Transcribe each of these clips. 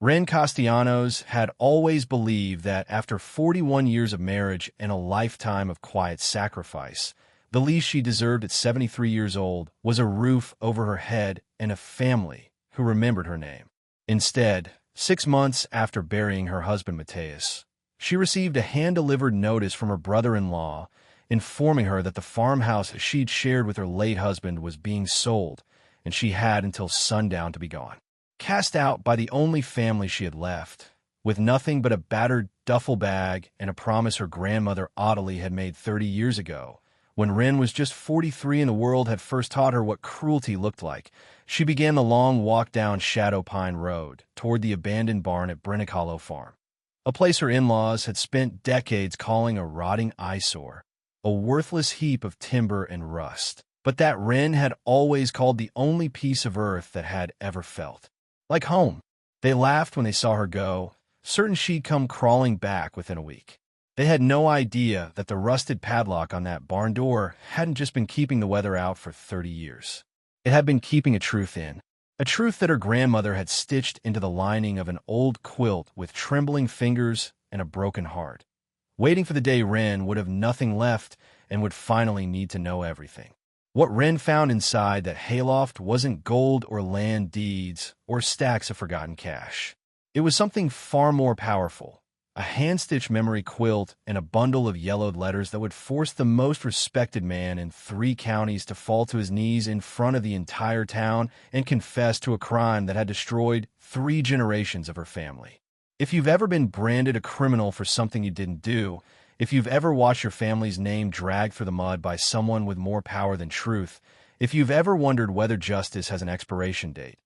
Wren Castellanos had always believed that after 41 years of marriage and a lifetime of quiet sacrifice, the least she deserved at 73 years old was a roof over her head and a family who remembered her name. Instead, 6 months after burying her husband Mateus, she received a hand-delivered notice from her brother-in-law informing her that the farmhouse she'd shared with her late husband was being sold, and she had until sundown to be gone. Cast out by the only family she had left, with nothing but a battered duffel bag and a promise her grandmother Ottilie had made 30 years ago, when Wren was just 43 and the world had first taught her what cruelty looked like, she began the long walk down Shadow Pine Road toward the abandoned barn at Brennick Hollow Farm, a place her in-laws had spent decades calling a rotting eyesore, a worthless heap of timber and rust, but that Wren had always called the only piece of earth that had ever felt like home. They laughed when they saw her go, certain she'd come crawling back within a week. They had no idea that the rusted padlock on that barn door hadn't just been keeping the weather out for 30 years. It had been keeping a truth in, a truth that her grandmother had stitched into the lining of an old quilt with trembling fingers and a broken heart, waiting for the day Wren would have nothing left and would finally need to know everything. What Wren found inside that hayloft wasn't gold or land deeds or stacks of forgotten cash. It was something far more powerful, a hand-stitched memory quilt and a bundle of yellowed letters that would force the most respected man in 3 counties to fall to his knees in front of the entire town and confess to a crime that had destroyed 3 generations of her family. If you've ever been branded a criminal for something you didn't do, if you've ever watched your family's name dragged through the mud by someone with more power than truth, if you've ever wondered whether justice has an expiration date,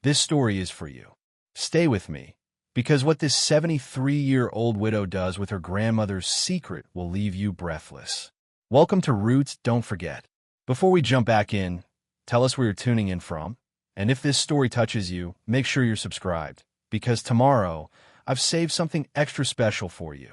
this story is for you. Stay with me, because what this 73-year-old widow does with her grandmother's secret will leave you breathless. Welcome to Roots, don't forget. Before we jump back in, tell us where you're tuning in from, and if this story touches you, make sure you're subscribed, because tomorrow, I've saved something extra special for you.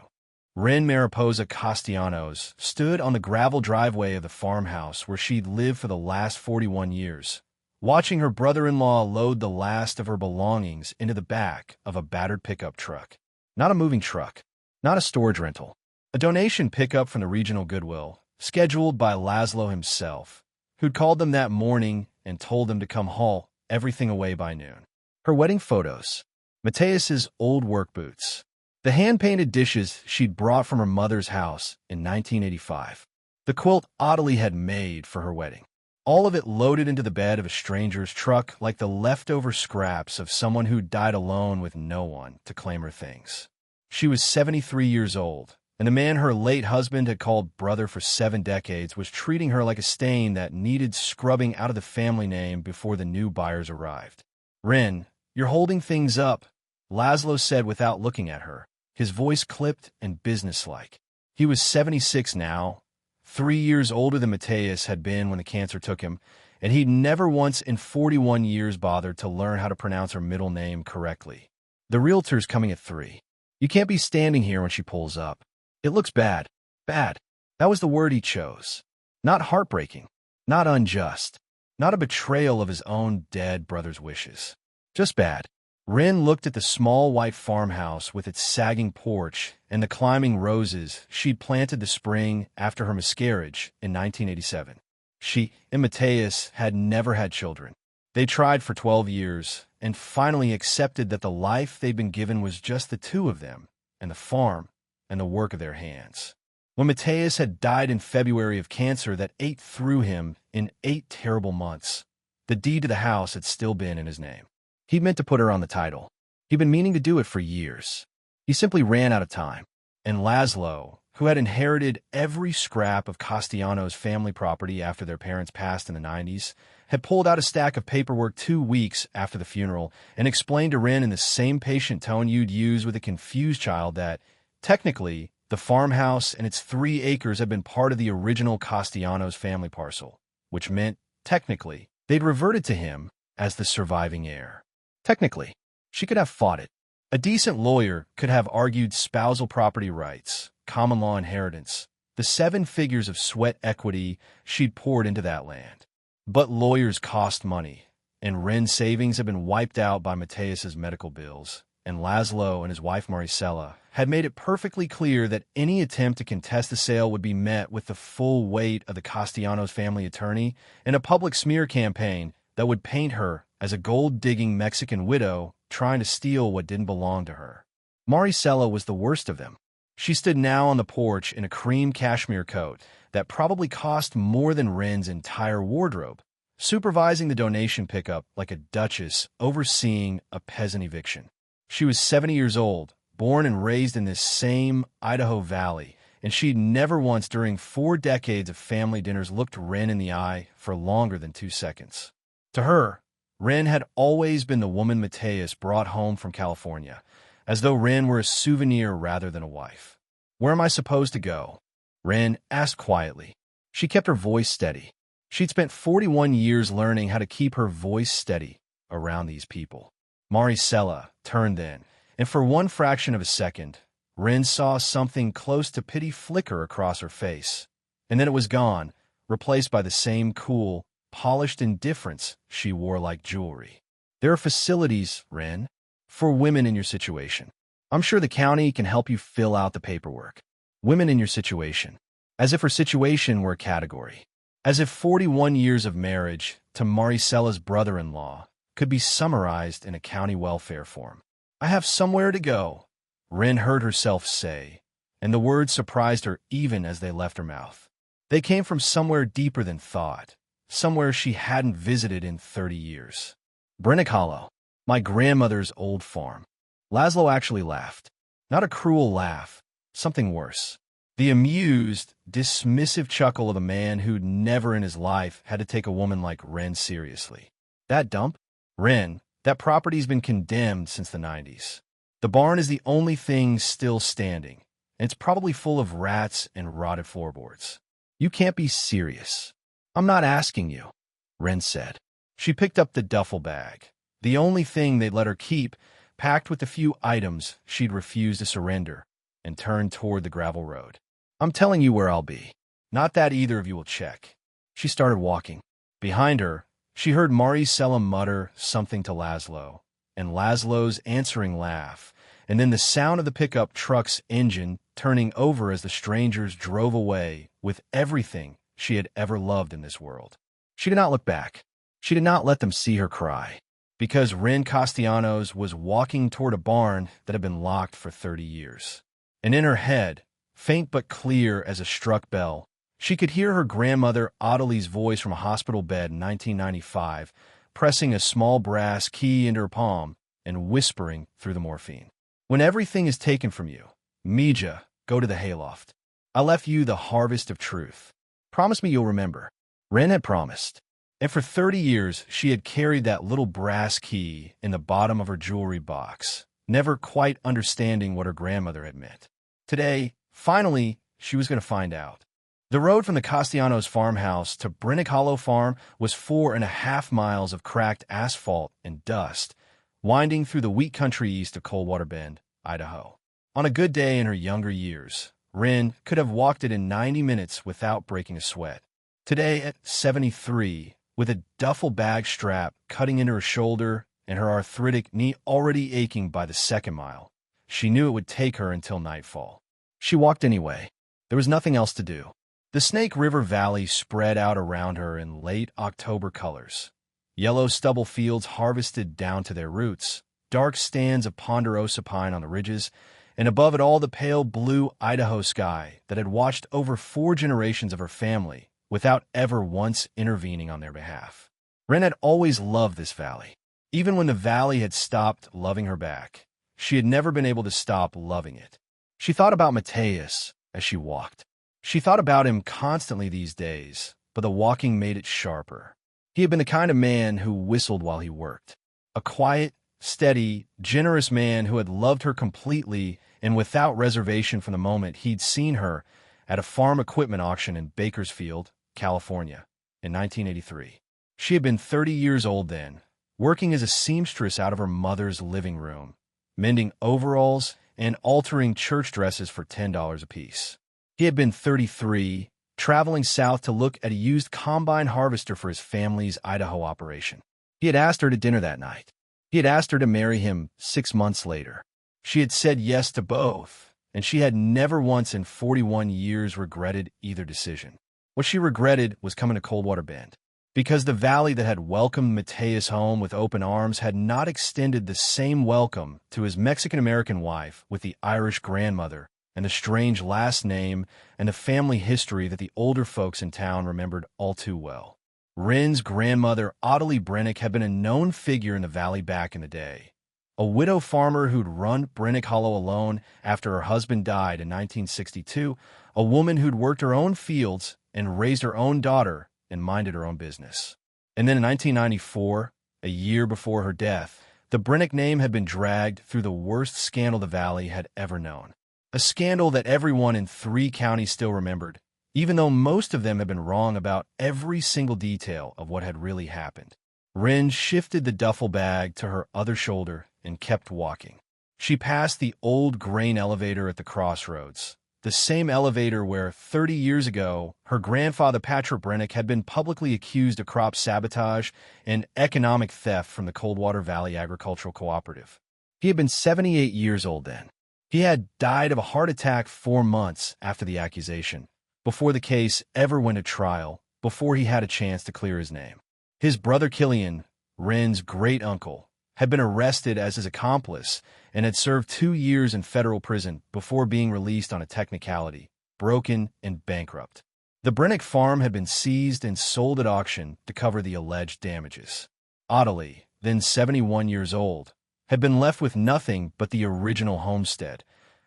Wren Castellanos stood on the gravel driveway of the farmhouse where she'd lived for the last 41 years, watching her brother-in-law load the last of her belongings into the back of a battered pickup truck. Not a moving truck, not a storage rental, a donation pickup from the regional Goodwill, scheduled by Laszlo himself, who'd called them that morning and told them to come haul everything away by noon. Her wedding photos, Mateus's old work boots, the hand-painted dishes she'd brought from her mother's house in 1985, the quilt Ottilie had made for her wedding. All of it loaded into the bed of a stranger's truck like the leftover scraps of someone who died alone with no one to claim her things. She was 73 years old, and the man her late husband had called brother for 7 decades was treating her like a stain that needed scrubbing out of the family name before the new buyers arrived. "Wren, you're holding things up," Laszlo said without looking at her, his voice clipped and businesslike. He was 76 now, 3 years older than Mateus had been when the cancer took him, and he'd never once in 41 years bothered to learn how to pronounce her middle name correctly. "The realtor's coming at 3. You can't be standing here when she pulls up. It looks bad." Bad. That was the word he chose. Not heartbreaking, not unjust, not a betrayal of his own dead brother's wishes. Just bad. Wren looked at the small white farmhouse with its sagging porch and the climbing roses she'd planted the spring after her miscarriage in 1987. She and Mateus had never had children. They tried for 12 years and finally accepted that the life they'd been given was just the 2 of them and the farm and the work of their hands. When Mateus had died in February of cancer that ate through him in 8 terrible months, the deed to the house had still been in his name. He'd meant to put her on the title. He'd been meaning to do it for years. He simply ran out of time. And Laszlo, who had inherited every scrap of Castellanos' family property after their parents passed in the 90s, had pulled out a stack of paperwork 2 weeks after the funeral and explained to Wren in the same patient tone you'd use with a confused child that, technically, the farmhouse and its 3 acres had been part of the original Castellanos family parcel, which meant, technically, they'd reverted to him as the surviving heir. Technically, she could have fought it. A decent lawyer could have argued spousal property rights, common law inheritance, the 7 figures of sweat equity she'd poured into that land. But lawyers cost money, and Wren's savings had been wiped out by Mateus's medical bills, and Laszlo and his wife Maricela had made it perfectly clear that any attempt to contest the sale would be met with the full weight of the Castellanos family attorney and a public smear campaign that would paint her as a gold-digging Mexican widow trying to steal what didn't belong to her. Maricela was the worst of them. She stood now on the porch in a cream cashmere coat that probably cost more than Wren's entire wardrobe, supervising the donation pickup like a duchess overseeing a peasant eviction. She was 70 years old, born and raised in this same Idaho valley, and she'd never once during 4 decades of family dinners looked Wren in the eye for longer than 2 seconds. To her, Wren had always been the woman Mateus brought home from California, as though Wren were a souvenir rather than a wife. "Where am I supposed to go?" Wren asked quietly. She kept her voice steady. She'd spent 41 years learning how to keep her voice steady around these people. Maricela turned then, and for one fraction of a second, Wren saw something close to pity flicker across her face. And then it was gone, replaced by the same cool, polished indifference she wore like jewelry. "There are facilities, Wren, for women in your situation. I'm sure the county can help you fill out the paperwork." Women in your situation. As if her situation were a category. As if 41 years of marriage to Maricela's brother-in-law could be summarized in a county welfare form. "I have somewhere to go," Wren heard herself say, and the words surprised her even as they left her mouth. They came from somewhere deeper than thought, somewhere she hadn't visited in 30 years. "Brennick Hollow, my grandmother's old farm." Laszlo actually laughed. Not a cruel laugh, something worse. The amused, dismissive chuckle of a man who'd never in his life had to take a woman like Wren seriously. "That dump? Wren, that property's been condemned since the 90s. The barn is the only thing still standing, and it's probably full of rats and rotted floorboards. You can't be serious." "I'm not asking you," Wren said. She picked up the duffel bag, the only thing they'd let her keep, packed with the few items she'd refused to surrender, and turned toward the gravel road. "I'm telling you where I'll be. Not that either of you will check." She started walking. Behind her, she heard Maricela mutter something to Laszlo, and Laszlo's answering laugh, and then the sound of the pickup truck's engine turning over as the strangers drove away with everything she had ever loved in this world. She did not look back. She did not let them see her cry, because Wren Castellanos was walking toward a barn that had been locked for 30 years. And in her head, faint but clear as a struck bell, she could hear her grandmother Ottilie's voice from a hospital bed in 1995, pressing a small brass key into her palm and whispering through the morphine. "When everything is taken from you, Mija, go to the hayloft. I left you the harvest of truth. Promise me you'll remember." Wren had promised. And for 30 years, she had carried that little brass key in the bottom of her jewelry box, never quite understanding what her grandmother had meant. Today, finally, she was going to find out. The road from the Castellanos farmhouse to Brennick Hollow Farm was 4.5 miles of cracked asphalt and dust, winding through the wheat country east of Coldwater Bend, Idaho. On a good day in her younger years, Wren could have walked it in 90 minutes without breaking a sweat. Today, at 73, with a duffel bag strap cutting into her shoulder and her arthritic knee already aching by the second mile, she knew it would take her until nightfall. She walked anyway. There was nothing else to do. The Snake River Valley spread out around her in late October colors. Yellow stubble fields harvested down to their roots, dark stands of ponderosa pine on the ridges, and above it all the pale blue Idaho sky that had watched over 4 generations of her family without ever once intervening on their behalf. Wren had always loved this valley. Even when the valley had stopped loving her back, she had never been able to stop loving it. She thought about Mateus as she walked. She thought about him constantly these days, but the walking made it sharper. He had been the kind of man who whistled while he worked. A quiet, steady, generous man who had loved her completely and without reservation from the moment he'd seen her at a farm equipment auction in Bakersfield, California, in 1983. She had been 30 years old then, working as a seamstress out of her mother's living room, mending overalls and altering church dresses for $10 apiece. He had been 33, traveling south to look at a used combine harvester for his family's Idaho operation. He had asked her to dinner that night. He had asked her to marry him 6 months later. She had said yes to both, and she had never once in 41 years regretted either decision. What she regretted was coming to Coldwater Bend, because the valley that had welcomed Mateus home with open arms had not extended the same welcome to his Mexican-American wife with the Irish grandmother and the strange last name and the family history that the older folks in town remembered all too well. Wren's grandmother, Ottilie Brennick, had been a known figure in the valley back in the day. A widow farmer who'd run Brennick Hollow alone after her husband died in 1962, a woman who'd worked her own fields and raised her own daughter and minded her own business. And then in 1994, a year before her death, the Brennick name had been dragged through the worst scandal the valley had ever known. A scandal that everyone in 3 counties still remembered, even though most of them had been wrong about every single detail of what had really happened. Wren shifted the duffel bag to her other shoulder and kept walking. She passed the old grain elevator at the crossroads, the same elevator where 30 years ago her grandfather Patrick Brennick had been publicly accused of crop sabotage and economic theft from the Coldwater Valley Agricultural Cooperative. He had been 78 years old then. He had died of a heart attack 4 months after the accusation, before the case ever went to trial, before he had a chance to clear his name. His brother Killian, Wren's great-uncle, had been arrested as his accomplice and had served 2 years in federal prison before being released on a technicality, broken and bankrupt. The Brennick farm had been seized and sold at auction to cover the alleged damages. Ottilie, then 71 years old, had been left with nothing but the original homestead,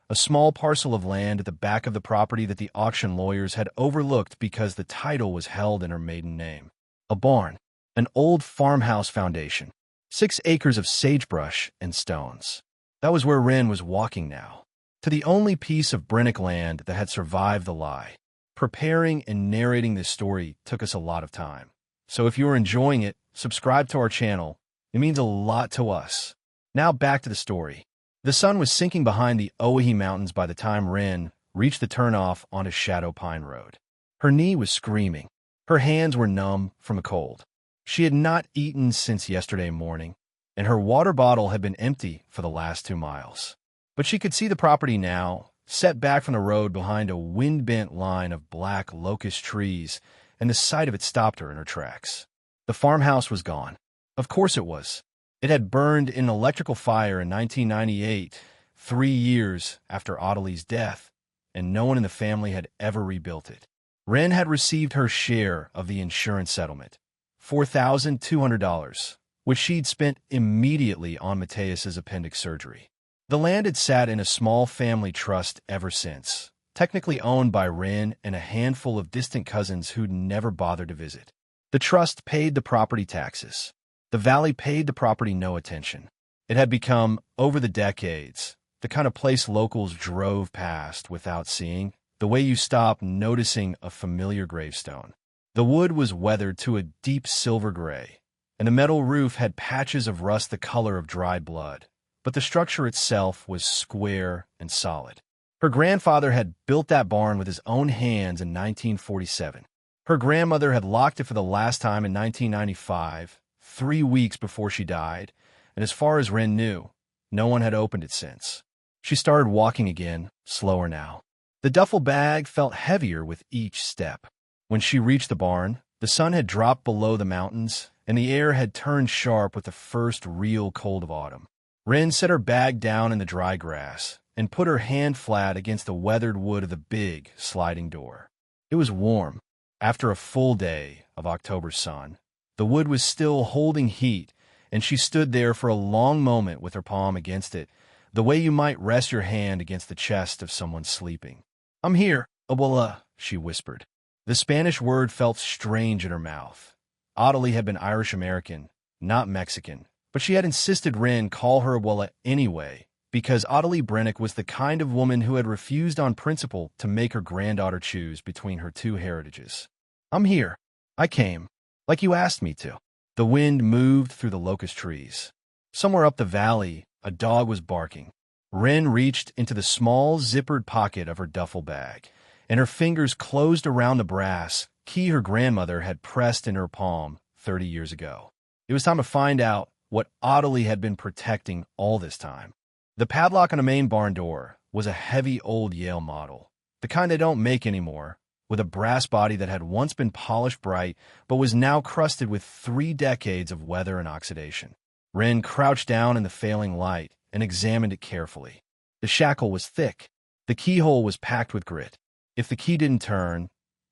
a small parcel of land at the back of the property that the auction lawyers had overlooked because the title was held in her maiden name. A barn, an old farmhouse foundation, 6 acres of sagebrush and stones. That was where Wren was walking now, to the only piece of Brennick land that had survived the lie. Preparing and narrating this story took us a lot of time. So if you're enjoying it, subscribe to our channel. It means a lot to us. Now back to the story. The sun was sinking behind the Ottilie Mountains by the time Wren reached the turnoff onto Shadow Pine Road. Her knee was screaming. Her hands were numb from the cold. She had not eaten since yesterday morning, and her water bottle had been empty for the last 2 miles. But she could see the property now, set back from the road behind a wind-bent line of black locust trees, and the sight of it stopped her in her tracks. The farmhouse was gone. Of course it was. It had burned in an electrical fire in 1998, 3 years after Ottilie's death, and no one in the family had ever rebuilt it. Wren had received her share of the insurance settlement, $4,200, which she'd spent immediately on Mateus's appendix surgery. The land had sat in a small family trust ever since, technically owned by Wren and a handful of distant cousins who'd never bothered to visit. The trust paid the property taxes. The valley paid the property no attention. It had become, over the decades, the kind of place locals drove past without seeing, the way you stop noticing a familiar gravestone. The wood was weathered to a deep silver gray, and the metal roof had patches of rust the color of dried blood, but the structure itself was square and solid. Her grandfather had built that barn with his own hands in 1947. Her grandmother had locked it for the last time in 1995, 3 weeks before she died, and as far as Wren knew, no one had opened it since. She started walking again, slower now. The duffel bag felt heavier with each step. When she reached the barn, the sun had dropped below the mountains, and the air had turned sharp with the first real cold of autumn. Wren set her bag down in the dry grass and put her hand flat against the weathered wood of the big, sliding door. It was warm. After a full day of October sun, the wood was still holding heat, and she stood there for a long moment with her palm against it, the way you might rest your hand against the chest of someone sleeping. "I'm here, abuela," she whispered. The Spanish word felt strange in her mouth. Ottilie had been Irish-American, not Mexican, but she had insisted Wren call her abuela anyway, because Ottilie Brennick was the kind of woman who had refused on principle to make her granddaughter choose between her 2 heritages. "I'm here. I came. Like you asked me to." The wind moved through the locust trees. Somewhere up the valley, a dog was barking. Wren reached into the small, zippered pocket of her duffel bag, and her fingers closed around the brass key her grandmother had pressed in her palm 30 years ago. It was time to find out what Ottilie had been protecting all this time. The padlock on the main barn door was a heavy old Yale model, the kind they don't make anymore, with a brass body that had once been polished bright but was now crusted with 3 decades of weather and oxidation. Wren crouched down in the failing light and examined it carefully. The shackle was thick. The keyhole was packed with grit. If the key didn't turn,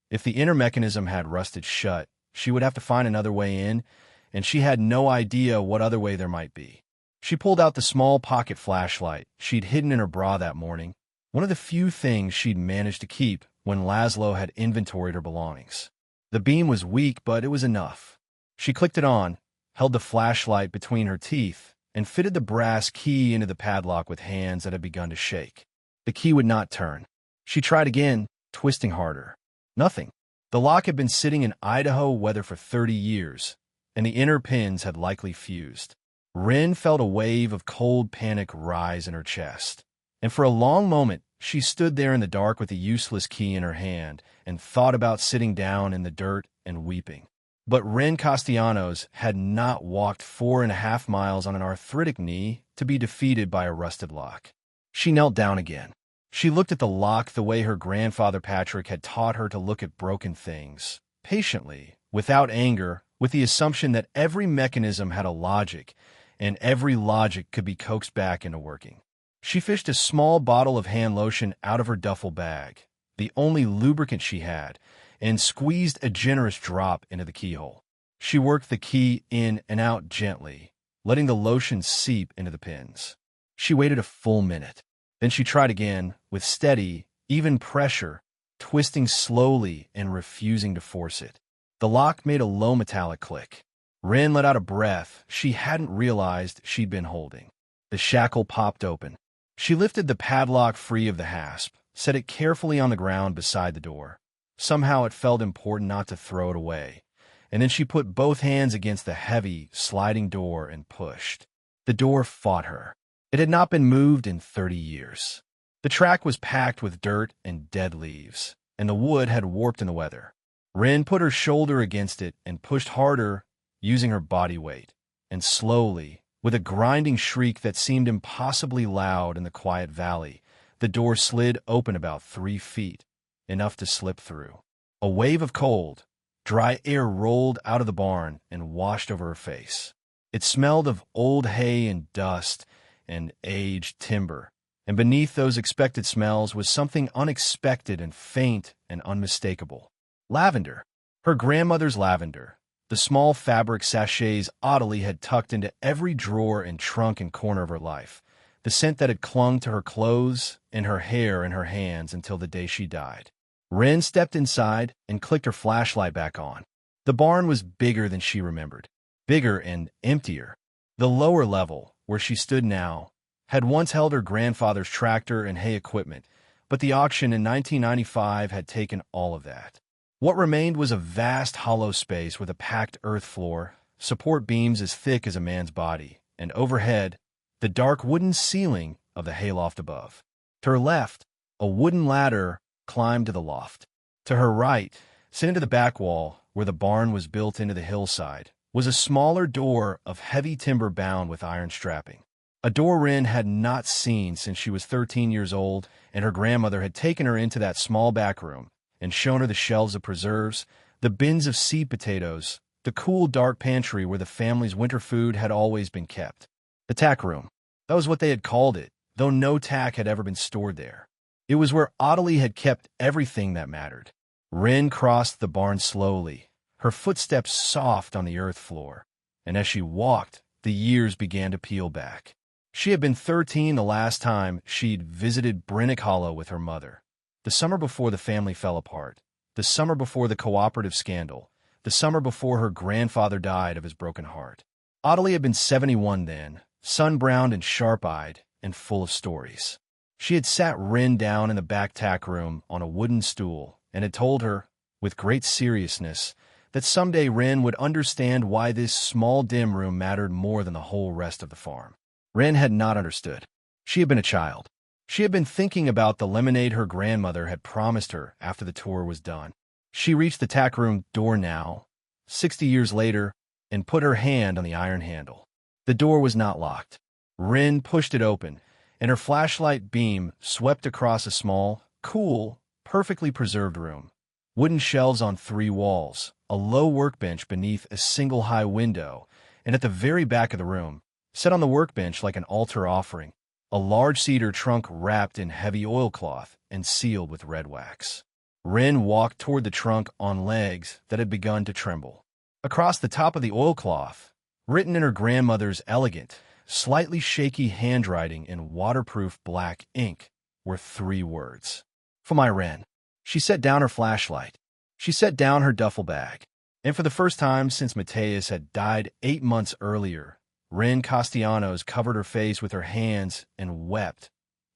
if the inner mechanism had rusted shut, she would have to find another way in, and she had no idea what other way there might be. She pulled out the small pocket flashlight she'd hidden in her bra that morning, one of the few things she'd managed to keep when Laszlo had inventoried her belongings. The beam was weak, but it was enough. She clicked it on, held the flashlight between her teeth, and fitted the brass key into the padlock with hands that had begun to shake. The key would not turn. She tried again, twisting harder. Nothing. The lock had been sitting in Idaho weather for 30 years, and the inner pins had likely fused. Wren felt a wave of cold panic rise in her chest, and for a long moment she stood there in the dark with the useless key in her hand and thought about sitting down in the dirt and weeping. But Wren Castellanos had not walked 4.5 miles on an arthritic knee to be defeated by a rusted lock. She knelt down again. She looked at the lock the way her grandfather Patrick had taught her to look at broken things, patiently, without anger, with the assumption that every mechanism had a logic, and every logic could be coaxed back into working. She fished a small bottle of hand lotion out of her duffel bag, the only lubricant she had, and squeezed a generous drop into the keyhole. She worked the key in and out gently, letting the lotion seep into the pins. She waited a full minute. Then she tried again, with steady, even pressure, twisting slowly and refusing to force it. The lock made a low metallic click. Wren let out a breath she hadn't realized she'd been holding. The shackle popped open. She lifted the padlock free of the hasp, set it carefully on the ground beside the door. Somehow it felt important not to throw it away, and then she put both hands against the heavy, sliding door and pushed. The door fought her. It had not been moved in 30 years. The track was packed with dirt and dead leaves, and the wood had warped in the weather. Wren put her shoulder against it and pushed harder, using her body weight, and slowly, with a grinding shriek that seemed impossibly loud in the quiet valley, the door slid open about 3 feet, enough to slip through. A wave of cold, dry air rolled out of the barn and washed over her face. It smelled of old hay and dust and aged timber, and beneath those expected smells was something unexpected and faint and unmistakable. Lavender. Her grandmother's lavender. The small fabric sachets Ottilie had tucked into every drawer and trunk and corner of her life, the scent that had clung to her clothes and her hair and her hands until the day she died. Wren stepped inside and clicked her flashlight back on. The barn was bigger than she remembered, bigger and emptier. The lower level, where she stood now, had once held her grandfather's tractor and hay equipment, but the auction in 1995 had taken all of that. What remained was a vast hollow space with a packed earth floor, support beams as thick as a man's body, and overhead, the dark wooden ceiling of the hayloft above. To her left, a wooden ladder climbed to the loft. To her right, set into the back wall, where the barn was built into the hillside, was a smaller door of heavy timber bound with iron strapping. A door Wren had not seen since she was 13 years old, and her grandmother had taken her into that small back room and shown her the shelves of preserves, the bins of seed potatoes, the cool, dark pantry where the family's winter food had always been kept. The tack room. That was what they had called it, though no tack had ever been stored there. It was where Ottilie had kept everything that mattered. Wren crossed the barn slowly, her footsteps soft on the earth floor, and as she walked, the years began to peel back. She had been 13 the last time she'd visited Brennick Hollow with her mother. The summer before the family fell apart, the summer before the cooperative scandal, the summer before her grandfather died of his broken heart. Ottilie had been 71 then, sun-browned and sharp-eyed, and full of stories. She had sat Wren down in the back tack room on a wooden stool and had told her, with great seriousness, that someday Wren would understand why this small dim room mattered more than the whole rest of the farm. Wren had not understood. She had been a child. She had been thinking about the lemonade her grandmother had promised her after the tour was done. She reached the tack room door now, 60 years later, and put her hand on the iron handle. The door was not locked. Wren pushed it open, and her flashlight beam swept across a small, cool, perfectly preserved room. Wooden shelves on 3 walls, a low workbench beneath a single high window, and at the very back of the room, set on the workbench like an altar offering, a large cedar trunk wrapped in heavy oilcloth and sealed with red wax. Wren walked toward the trunk on legs that had begun to tremble. Across the top of the oilcloth, written in her grandmother's elegant, slightly shaky handwriting in waterproof black ink, were 3 words. For my Wren. She set down her flashlight. She set down her duffel bag. And for the first time since Mateus had died 8 months earlier, Wren Castellanos covered her face with her hands and wept,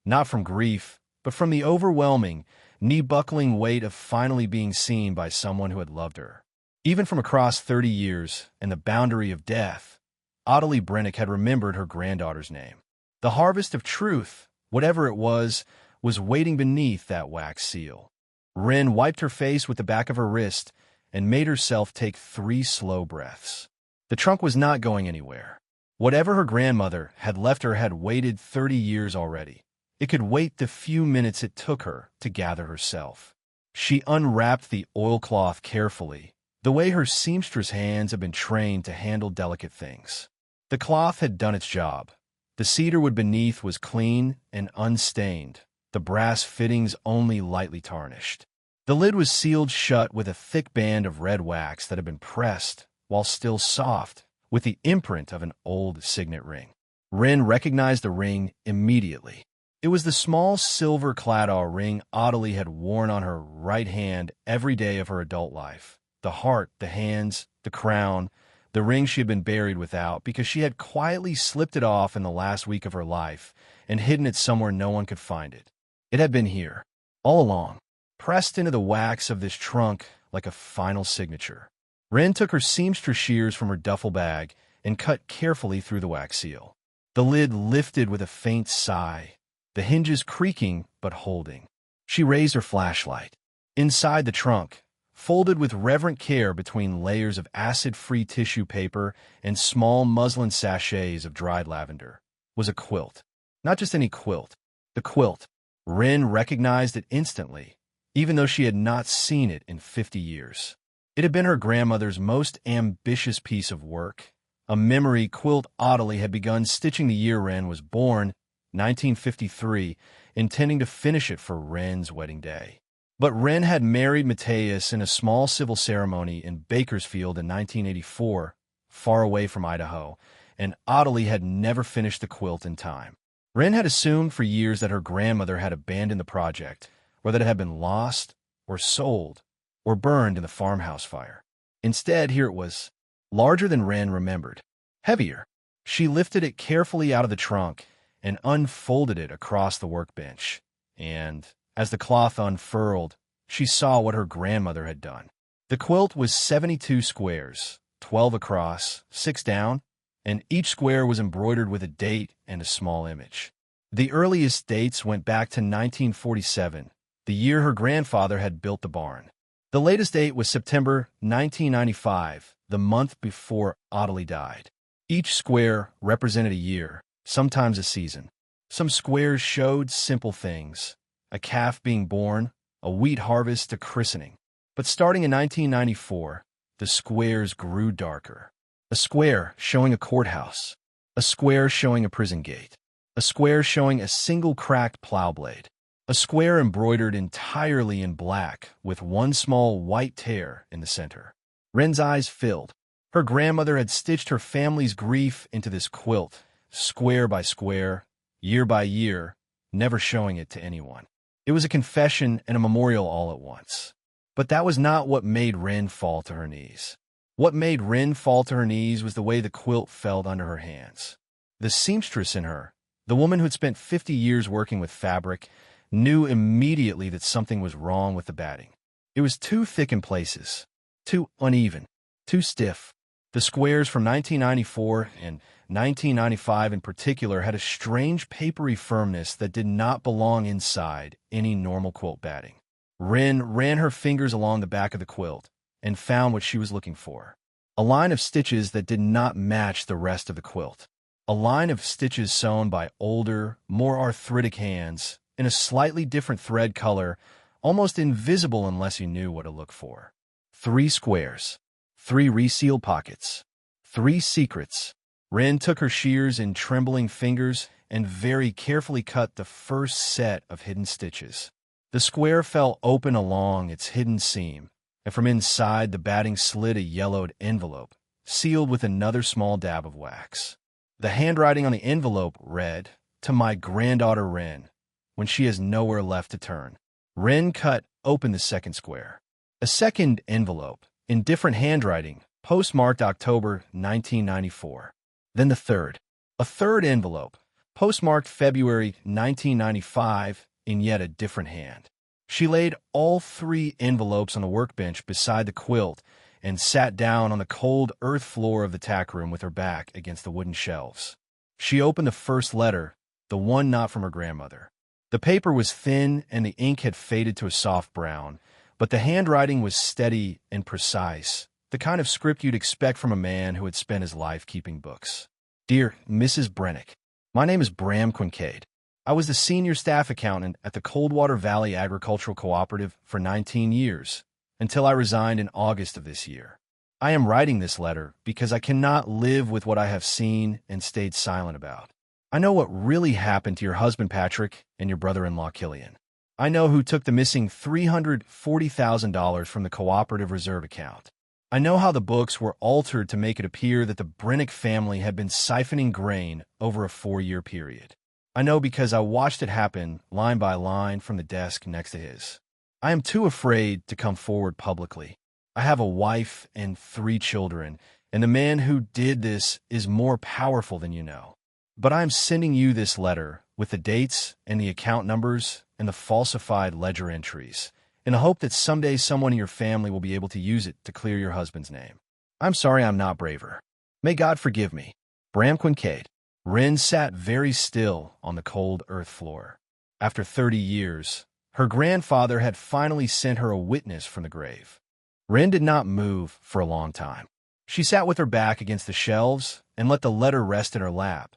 not from grief, but from the overwhelming, knee-buckling weight of finally being seen by someone who had loved her. Even from across 30 years and the boundary of death, Ottilie Brennick had remembered her granddaughter's name. The harvest of truth, whatever it was waiting beneath that wax seal. Wren wiped her face with the back of her wrist and made herself take 3 slow breaths. The trunk was not going anywhere. Whatever her grandmother had left her had waited 30 years already. It could wait the few minutes it took her to gather herself. She unwrapped the oilcloth carefully, the way her seamstress hands had been trained to handle delicate things. The cloth had done its job. The cedar wood beneath was clean and unstained, the brass fittings only lightly tarnished. The lid was sealed shut with a thick band of red wax that had been pressed, while still soft, with the imprint of an old signet ring. Wren recognized the ring immediately. It was the small silver claddagh ring Ottilie had worn on her right hand every day of her adult life. The heart, the hands, the crown, the ring she had been buried without because she had quietly slipped it off in the last week of her life and hidden it somewhere no one could find it. It had been here, all along, pressed into the wax of this trunk like a final signature. Wren took her seamstress shears from her duffel bag and cut carefully through the wax seal. The lid lifted with a faint sigh, the hinges creaking but holding. She raised her flashlight. Inside the trunk, folded with reverent care between layers of acid-free tissue paper and small muslin sachets of dried lavender, was a quilt. Not just any quilt. The quilt. Wren recognized it instantly, even though she had not seen it in 50 years. It had been her grandmother's most ambitious piece of work, a memory quilt Ottilie had begun stitching the year Wren was born, 1953, intending to finish it for Wren's wedding day. But Wren had married Mateus in a small civil ceremony in Bakersfield in 1984, far away from Idaho, and Ottilie had never finished the quilt in time. Wren had assumed for years that her grandmother had abandoned the project, or that it had been lost, or sold, or burned in the farmhouse fire. Instead, here it was, larger than Wren remembered, heavier. She lifted it carefully out of the trunk and unfolded it across the workbench, and, as the cloth unfurled, she saw what her grandmother had done. The quilt was 72 squares, 12 across, 6 down, and each square was embroidered with a date and a small image. The earliest dates went back to 1947, the year her grandfather had built the barn. The latest date was September 1995, the month before Ottilie died. Each square represented a year, sometimes a season. Some squares showed simple things, a calf being born, a wheat harvest, a christening. But starting in 1994, the squares grew darker. A square showing a courthouse, a square showing a prison gate, a square showing a single cracked plow blade, a square embroidered entirely in black with one small white tear in the center. Wren's eyes filled. Her grandmother had stitched her family's grief into this quilt, square by square, year by year, never showing it to anyone. It was a confession and a memorial all at once. But that was not what made Wren fall to her knees. What made Wren fall to her knees was the way the quilt felt under her hands. The seamstress in her, the woman who'd spent 50 years working with fabric, knew immediately that something was wrong with the batting. It was too thick in places, too uneven, too stiff. The squares from 1994 and 1995 in particular had a strange papery firmness that did not belong inside any normal quilt batting. Wren ran her fingers along the back of the quilt and found what she was looking for, a line of stitches that did not match the rest of the quilt. a line of stitches sewn by older, more arthritic hands, in a slightly different thread color, almost invisible unless you knew what to look for. 3 squares. 3 resealed pockets. 3 secrets. Wren took her shears in trembling fingers and very carefully cut the first set of hidden stitches. The square fell open along its hidden seam, and from inside the batting slid a yellowed envelope, sealed with another small dab of wax. The handwriting on the envelope read, "To my granddaughter Wren, when she has nowhere left to turn." Wren cut open the second square. A second envelope, in different handwriting, postmarked October 1994. Then the third. A third envelope, postmarked February 1995, in yet a different hand. She laid all 3 envelopes on the workbench beside the quilt and sat down on the cold earth floor of the tack room with her back against the wooden shelves. She opened the first letter, the one not from her grandmother. The paper was thin and the ink had faded to a soft brown, but the handwriting was steady and precise, the kind of script you'd expect from a man who had spent his life keeping books. Dear Mrs. Brennick, my name is Bram Quincaid. I was the senior staff accountant at the Coldwater Valley Agricultural Cooperative for 19 years, until I resigned in August of this year. I am writing this letter because I cannot live with what I have seen and stayed silent about. I know what really happened to your husband Patrick and your brother-in-law Killian. I know who took the missing $340,000 from the cooperative reserve account. I know how the books were altered to make it appear that the Brennick family had been siphoning grain over a 4-year period. I know because I watched it happen line by line from the desk next to his. I am too afraid to come forward publicly. I have a wife and 3 children, and the man who did this is more powerful than you know. But I am sending you this letter with the dates and the account numbers and the falsified ledger entries, in the hope that someday someone in your family will be able to use it to clear your husband's name. I'm sorry I'm not braver. May God forgive me. Bram Quincaid. Wren sat very still on the cold earth floor. After 30 years, her grandfather had finally sent her a witness from the grave. Wren did not move for a long time. She sat with her back against the shelves and let the letter rest in her lap,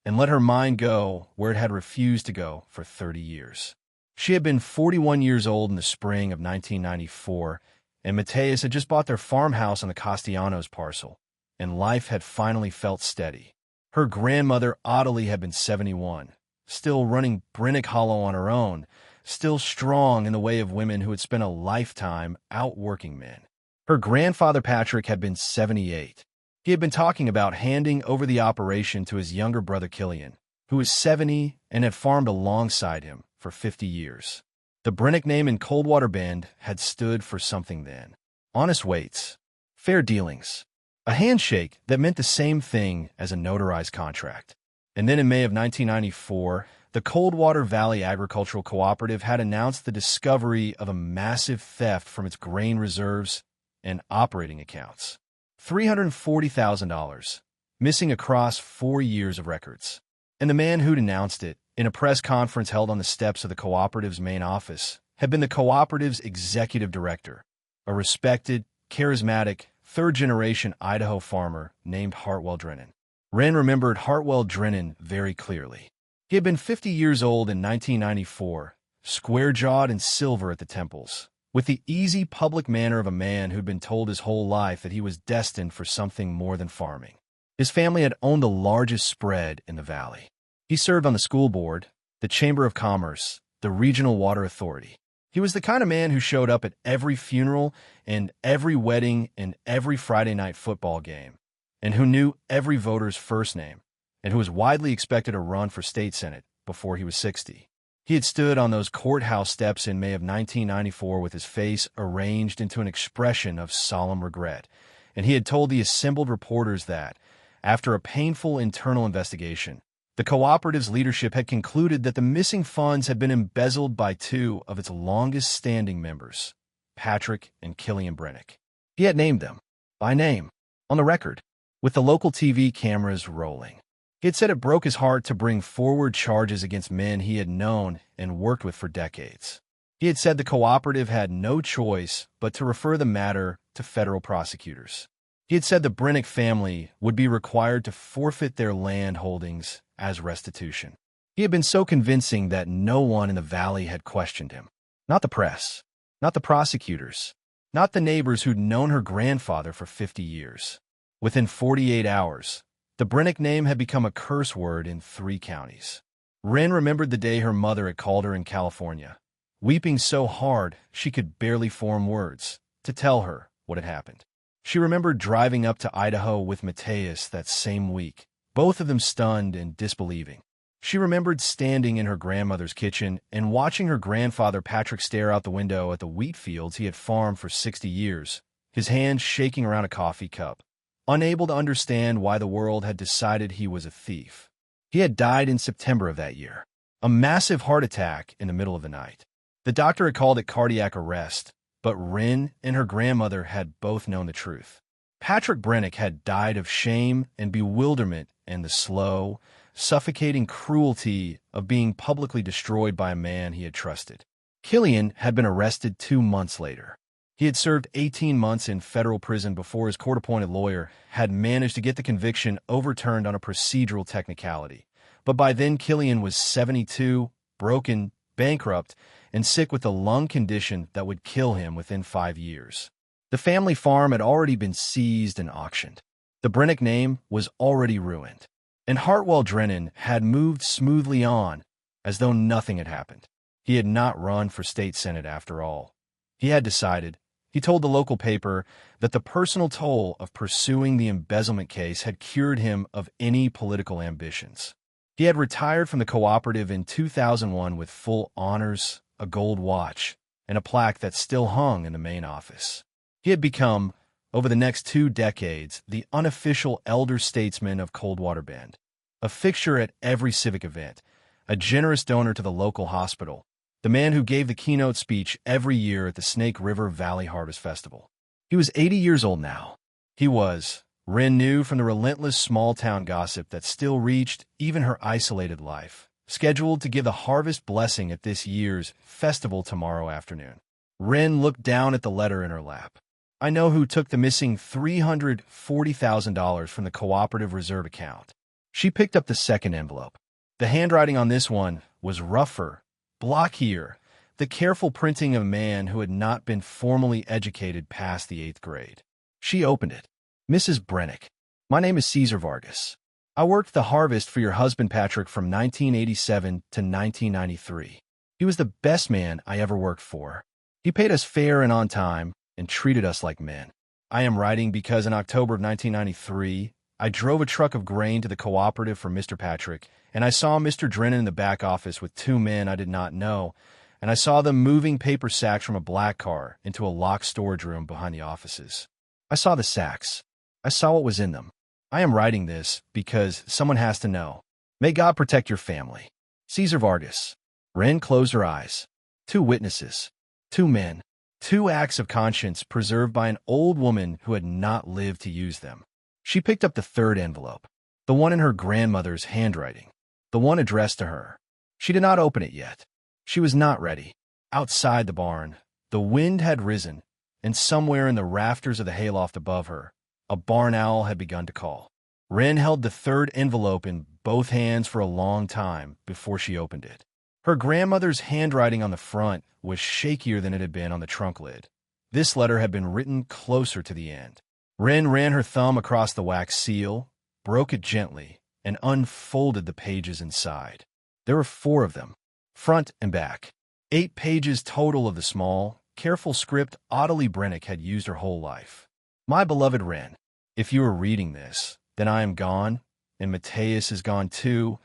and let her mind go where it had refused to go for 30 years. She had been 41 years old in the spring of 1994, and Mateus had just bought their farmhouse on the Castellanos parcel, and life had finally felt steady. Her grandmother, Ottilie, had been 71, still running Brennick Hollow on her own, still strong in the way of women who had spent a lifetime outworking men. Her grandfather, Patrick, had been 78. He had been talking about handing over the operation to his younger brother, Killian, who was 70 and had farmed alongside him for 50 years. The Brennick name in Coldwater Bend had stood for something then. Honest weights, fair dealings, a handshake that meant the same thing as a notarized contract. And then in May of 1994, the Coldwater Valley Agricultural Cooperative had announced the discovery of a massive theft from its grain reserves and operating accounts. $340,000, missing across 4 years of records. And the man who'd announced it, in a press conference held on the steps of the cooperative's main office, had been the cooperative's executive director, a respected, charismatic, third-generation Idaho farmer named Hartwell Drennan. Wren remembered Hartwell Drennan very clearly. He had been 50 years old in 1994, square-jawed and silver at the temples, with the easy public manner of a man who'd been told his whole life that he was destined for something more than farming. His family had owned the largest spread in the valley. He served on the school board, the Chamber of Commerce, the Regional Water Authority. He was the kind of man who showed up at every funeral and every wedding and every Friday night football game, and who knew every voter's first name, and who was widely expected to run for state senate before he was 60. He had stood on those courthouse steps in May of 1994 with his face arranged into an expression of solemn regret, and he had told the assembled reporters that, after a painful internal investigation, the cooperative's leadership had concluded that the missing funds had been embezzled by 2 of its longest-standing members, Patrick and Killian Brennick. He had named them, by name, on the record, with the local TV cameras rolling. He had said it broke his heart to bring forward charges against men he had known and worked with for decades. He had said the cooperative had no choice but to refer the matter to federal prosecutors. He had said the Brennick family would be required to forfeit their land holdings as restitution. He had been so convincing that no one in the valley had questioned him. Not the press, not the prosecutors, not the neighbors who'd known her grandfather for 50 years. Within 48 hours, the Brennick name had become a curse word in 3 counties. Wren remembered the day her mother had called her in California, weeping so hard she could barely form words, to tell her what had happened. She remembered driving up to Idaho with Mateus that same week, both of them stunned and disbelieving. She remembered standing in her grandmother's kitchen and watching her grandfather Patrick stare out the window at the wheat fields he had farmed for 60 years, his hands shaking around a coffee cup, unable to understand why the world had decided he was a thief. He had died in September of that year, a massive heart attack in the middle of the night. The doctor had called it cardiac arrest, but Wren and her grandmother had both known the truth. Patrick Brennick had died of shame and bewilderment and the slow, suffocating cruelty of being publicly destroyed by a man he had trusted. Killian had been arrested 2 months later. He had served 18 months in federal prison before his court-appointed lawyer had managed to get the conviction overturned on a procedural technicality. But by then, Killian was 72, broken, bankrupt, and sick with a lung condition that would kill him within 5 years. The family farm had already been seized and auctioned. The Brennick name was already ruined. And Hartwell Drennan had moved smoothly on, as though nothing had happened. He had not run for state senate after all. He had decided, he told the local paper, that the personal toll of pursuing the embezzlement case had cured him of any political ambitions. He had retired from the cooperative in 2001 with full honors, a gold watch, and a plaque that still hung in the main office. He had become, over the next 2 decades, the unofficial elder statesman of Coldwater Bend, a fixture at every civic event, a generous donor to the local hospital, the man who gave the keynote speech every year at the Snake River Valley Harvest Festival. He was 80 years old now. He was, Wren knew from the relentless small-town gossip that still reached even her isolated life, scheduled to give the harvest blessing at this year's festival tomorrow afternoon. Wren looked down at the letter in her lap. I know who took the missing $340,000 from the cooperative reserve account. She picked up the second envelope. The handwriting on this one was rougher, blockier, the careful printing of a man who had not been formally educated past the 8th grade. She opened it. Mrs. Brennick, my name is Caesar Vargas. I worked the harvest for your husband Patrick from 1987 to 1993. He was the best man I ever worked for. He paid us fair and on time, and treated us like men. I am writing because in October of 1993, I drove a truck of grain to the cooperative for Mr. Patrick, and I saw Mr. Drennan in the back office with 2 men I did not know, and I saw them moving paper sacks from a black car into a locked storage room behind the offices. I saw the sacks. I saw what was in them. I am writing this because someone has to know. May God protect your family. Caesar Vargas. Wren closed her eyes. 2 witnesses. 2 men. 2 acts of conscience preserved by an old woman who had not lived to use them. She picked up the 3rd envelope, the one in her grandmother's handwriting, the one addressed to her. She did not open it yet. She was not ready. Outside the barn, the wind had risen, and somewhere in the rafters of the hayloft above her, a barn owl had begun to call. Wren held the 3rd envelope in both hands for a long time before she opened it. Her grandmother's handwriting on the front was shakier than it had been on the trunk lid. This letter had been written closer to the end. Wren ran her thumb across the wax seal, broke it gently, and unfolded the pages inside. There were 4 of them, front and back. 8 pages total of the small, careful script Ottilie Brennick had used her whole life. My beloved Wren, if you are reading this, then I am gone, and Mateus is gone too,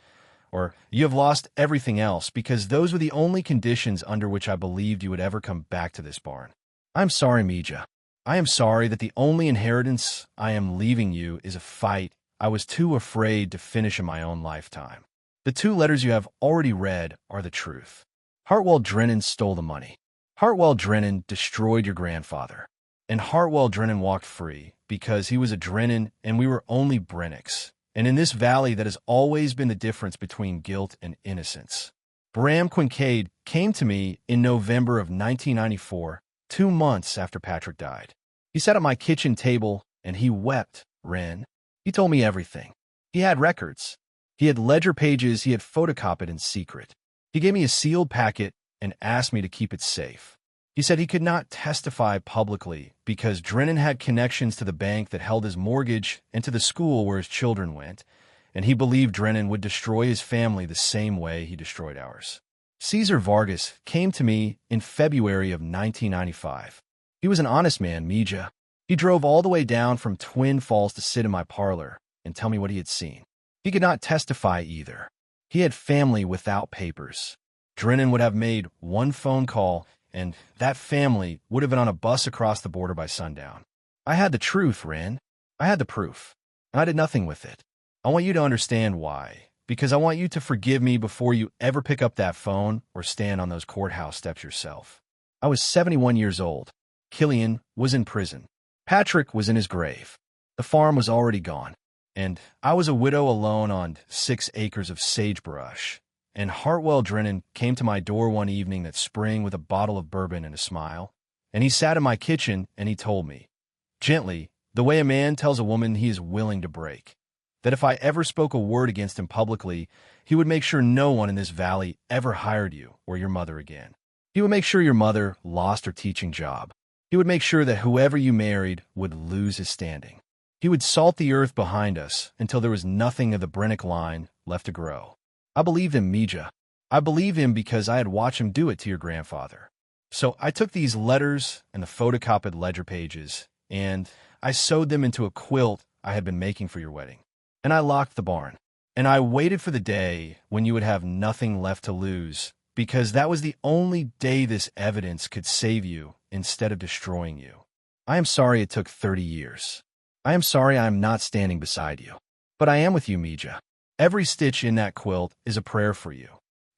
or you have lost everything else, because those were the only conditions under which I believed you would ever come back to this barn. I am sorry, Mija. I am sorry that the only inheritance I am leaving you is a fight I was too afraid to finish in my own lifetime. The 2 letters you have already read are the truth. Hartwell Drennan stole the money. Hartwell Drennan destroyed your grandfather. And Hartwell Drennan walked free because he was a Drennan and we were only Brennicks. And in this valley that has always been the difference between guilt and innocence. Bram Quincaid came to me in November of 1994, 2 months after Patrick died. He sat at my kitchen table And he wept, Wren. He told me everything. He had records. He had ledger pages he had photocopied in secret. He gave me a sealed packet and asked me to keep it safe. He said he could not testify publicly because Drennan had connections to the bank that held his mortgage and to the school where his children went, and he believed Drennan would destroy his family the same way he destroyed ours. Cesar Vargas came to me in February of 1995. He was an honest man, Mija. He drove all the way down from Twin Falls to sit in my parlor and tell me what he had seen. He could not testify either. He had family without papers. Drennan would have made one phone call, and that family would have been on a bus across the border by sundown. I had the truth, Wren. I had the proof, and I did nothing with it. I want you to understand why, because I want you to forgive me before you ever pick up that phone or stand on those courthouse steps yourself. I was 71 years old. Killian was in prison. Patrick was in his grave. The farm was already gone, and I was a widow alone on 6 acres of sagebrush. And Hartwell Drennan came to my door one evening that spring with a bottle of bourbon and a smile. And he sat in my kitchen and he told me, gently, the way a man tells a woman he is willing to break, that if I ever spoke a word against him publicly, he would make sure no one in this valley ever hired you or your mother again. He would make sure your mother lost her teaching job. He would make sure that whoever you married would lose his standing. He would salt the earth behind us until there was nothing of the Brennick line left to grow. I believed him, Mija. I believe him because I had watched him do it to your grandfather. So I took these letters and the photocopied ledger pages, and I sewed them into a quilt I had been making for your wedding. And I locked the barn. And I waited for the day when you would have nothing left to lose, because that was the only day this evidence could save you instead of destroying you. I am sorry it took 30 years. I am sorry I am not standing beside you. But I am with you, Mija. Every stitch in that quilt is a prayer for you.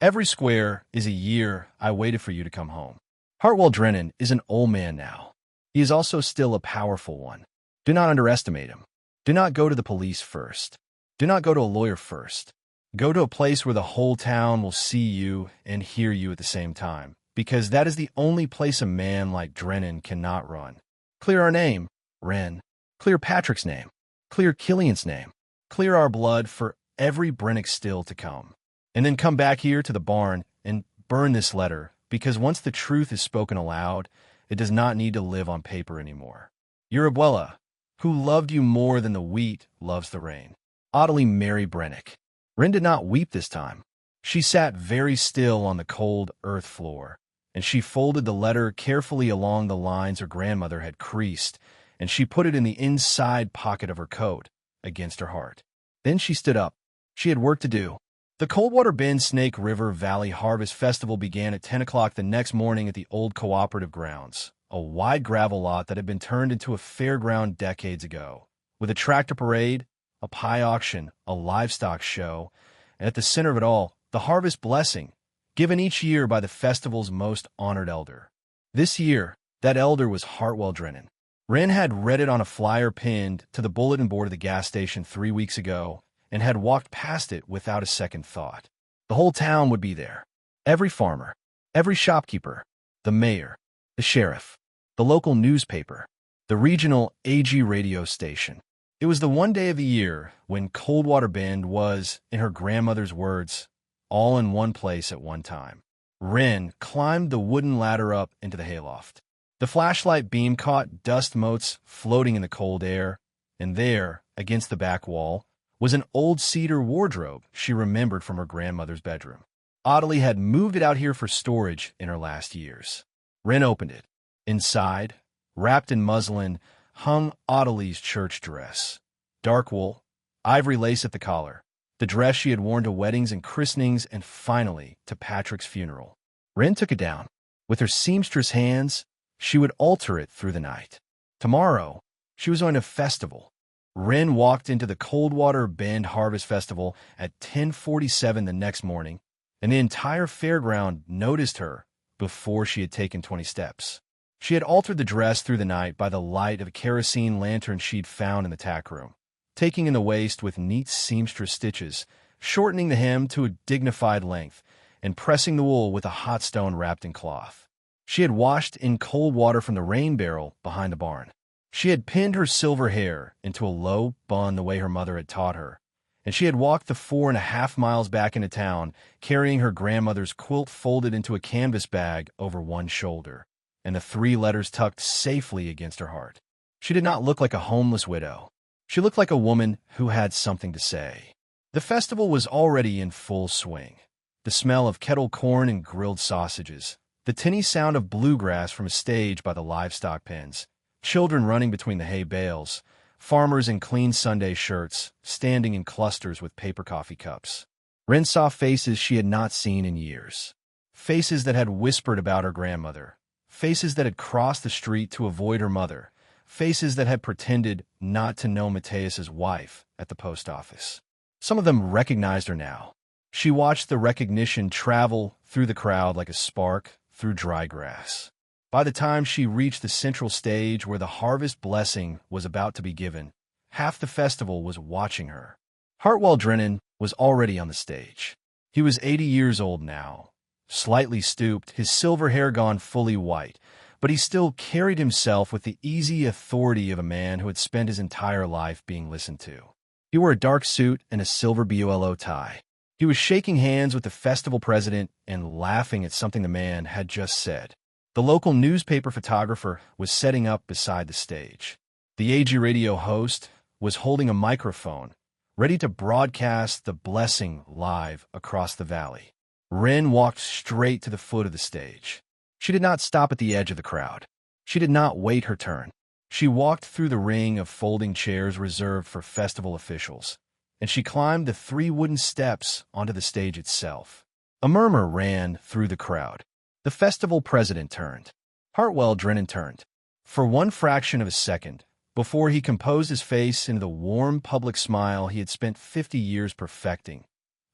Every square is a year I waited for you to come home. Hartwell Drennan is an old man now. He is also still a powerful one. Do not underestimate him. Do not go to the police first. Do not go to a lawyer first. Go to a place where the whole town will see you and hear you at the same time, because that is the only place a man like Drennan cannot run. Clear our name, Wren. Clear Patrick's name. Clear Killian's name. Clear our blood for every Brennick still to come. And then come back here to the barn and burn this letter, because once the truth is spoken aloud, it does not need to live on paper anymore. Your abuela, who loved you more than the wheat loves the rain. Ottilie Mary Brennick. Wren did not weep this time. She sat very still on the cold earth floor, and she folded the letter carefully along the lines her grandmother had creased, and she put it in the inside pocket of her coat, against her heart. Then she stood up. She had work to do. The Coldwater Bend Snake River Valley Harvest Festival began at 10 o'clock the next morning at the old cooperative grounds, a wide gravel lot that had been turned into a fairground decades ago, with a tractor parade, a pie auction, a livestock show, and at the center of it all, the harvest blessing, given each year by the festival's most honored elder. This year, that elder was Hartwell Drennan. Wren had read it on a flyer pinned to the bulletin board of the gas station 3 weeks ago, and had walked past it without a second thought. The whole town would be there. Every farmer, every shopkeeper, the mayor, the sheriff, the local newspaper, the regional AG radio station. It was the one day of the year when Coldwater Bend was, in her grandmother's words, all in one place at one time. Wren climbed the wooden ladder up into the hayloft. The flashlight beam caught dust motes floating in the cold air, and there, against the back wall, was an old cedar wardrobe she remembered from her grandmother's bedroom. Ottilie had moved it out here for storage in her last years. Wren opened it. Inside, wrapped in muslin, hung Ottilie's church dress. Dark wool, ivory lace at the collar, the dress she had worn to weddings and christenings and finally to Patrick's funeral. Wren took it down. With her seamstress hands, she would alter it through the night. Tomorrow, she was on a festival. Wren walked into the Coldwater Bend Harvest Festival at 10:47 the next morning, and the entire fairground noticed her before she had taken 20 steps. She had altered the dress through the night by the light of a kerosene lantern she'd found in the tack room, taking in the waist with neat seamstress stitches, shortening the hem to a dignified length, and pressing the wool with a hot stone wrapped in cloth. She had washed in cold water from the rain barrel behind the barn. She had pinned her silver hair into a low bun the way her mother had taught her, and she had walked the 4.5 miles back into town, carrying her grandmother's quilt folded into a canvas bag over one shoulder, and the 3 letters tucked safely against her heart. She did not look like a homeless widow. She looked like a woman who had something to say. The festival was already in full swing. The smell of kettle corn and grilled sausages, the tinny sound of bluegrass from a stage by the livestock pens, children running between the hay bales, farmers in clean Sunday shirts, standing in clusters with paper coffee cups. Wren saw faces she had not seen in years. Faces that had whispered about her grandmother. Faces that had crossed the street to avoid her mother. Faces that had pretended not to know Mateus's wife at the post office. Some of them recognized her now. She watched the recognition travel through the crowd like a spark through dry grass. By the time she reached the central stage where the harvest blessing was about to be given, half the festival was watching her. Hartwell Drennan was already on the stage. He was 80 years old now, slightly stooped, his silver hair gone fully white, but he still carried himself with the easy authority of a man who had spent his entire life being listened to. He wore a dark suit and a silver BOLO tie. He was shaking hands with the festival president and laughing at something the man had just said. The local newspaper photographer was setting up beside the stage. The AG radio host was holding a microphone, ready to broadcast the blessing live across the valley. Wren walked straight to the foot of the stage. She did not stop at the edge of the crowd. She did not wait her turn. She walked through the ring of folding chairs reserved for festival officials, and she climbed the 3 wooden steps onto the stage itself. A murmur ran through the crowd. The festival president turned. Hartwell Drennan turned. For one fraction of a second, before he composed his face into the warm public smile he had spent 50 years perfecting,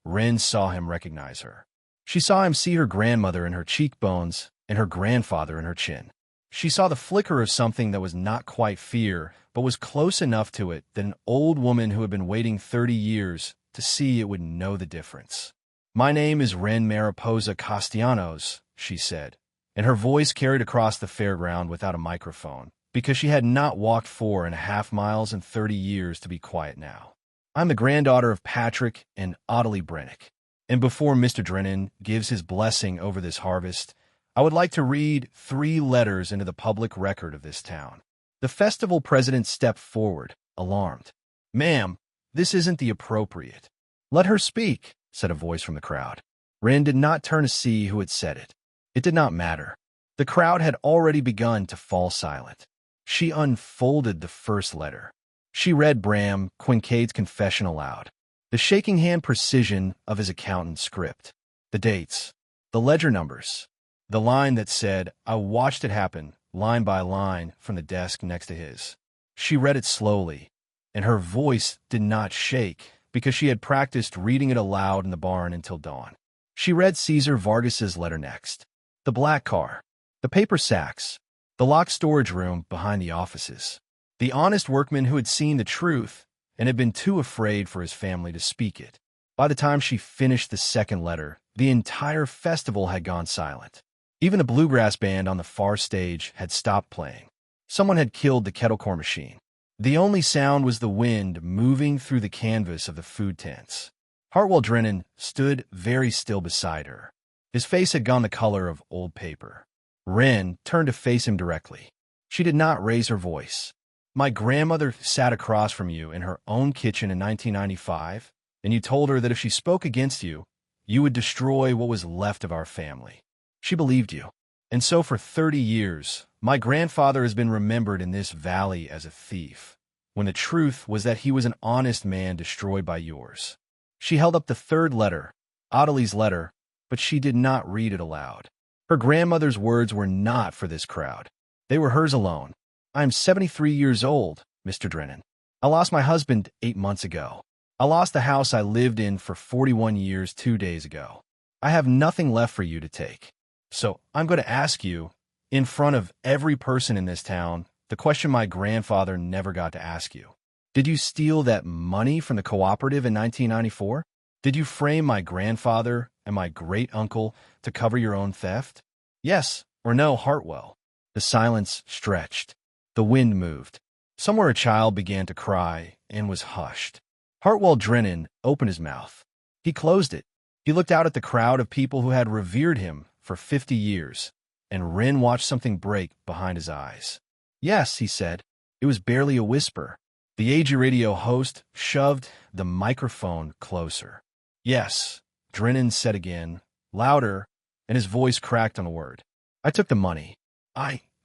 Wren saw him recognize her. She saw him see her grandmother in her cheekbones and her grandfather in her chin. She saw the flicker of something that was not quite fear, but was close enough to it that an old woman who had been waiting 30 years to see it would know the difference. "My name is Wren Castellanos," she said, and her voice carried across the fairground without a microphone, because she had not walked 4.5 miles in 30 years to be quiet now. "I'm the granddaughter of Patrick and Ottilie Brennick, and before Mr. Drennan gives his blessing over this harvest, I would like to read 3 letters into the public record of this town." The festival president stepped forward, alarmed. "Ma'am, this isn't the appropriate." "Let her speak," said a voice from the crowd. Wren did not turn to see who had said it. It did not matter. The crowd had already begun to fall silent. She unfolded the first letter. She read Bram Quincade's confession aloud. The shaking hand precision of his accountant's script. The dates. The ledger numbers. The line that said, "I watched it happen," line by line from the desk next to his. She read it slowly, and her voice did not shake because she had practiced reading it aloud in the barn until dawn. She read Caesar Vargas's letter next. The black car. The paper sacks. The locked storage room behind the offices. The honest workman who had seen the truth and had been too afraid for his family to speak it. By the time she finished the second letter, the entire festival had gone silent. Even the bluegrass band on the far stage had stopped playing. Someone had killed the kettle corn machine. The only sound was the wind moving through the canvas of the food tents. Hartwell Drennan stood very still beside her. His face had gone the color of old paper. Wren turned to face him directly. She did not raise her voice. "My grandmother sat across from you in her own kitchen in 1995, and you told her that if she spoke against you, you would destroy what was left of our family. She believed you. And so for 30 years, my grandfather has been remembered in this valley as a thief, when the truth was that he was an honest man destroyed by yours." She held up the third letter, Ottilie's letter, but she did not read it aloud. Her grandmother's words were not for this crowd. They were hers alone. "I am 73 years old, Mr. Drennan. I lost my husband 8 months ago. I lost the house I lived in for 41 years 2 days ago. I have nothing left for you to take. So I'm going to ask you, in front of every person in this town, the question my grandfather never got to ask you. Did you steal that money from the cooperative in 1994? Did you frame my grandfather and my great-uncle to cover your own theft? Yes or no, Hartwell?" The silence stretched. The wind moved. Somewhere a child began to cry and was hushed. Hartwell Drennan opened his mouth. He closed it. He looked out at the crowd of people who had revered him for 50 years, and Wren watched something break behind his eyes. "Yes," he said. It was barely a whisper. The AG radio host shoved the microphone closer. "Yes," Drennan said again, louder, and his voice cracked on a word. "I took the money.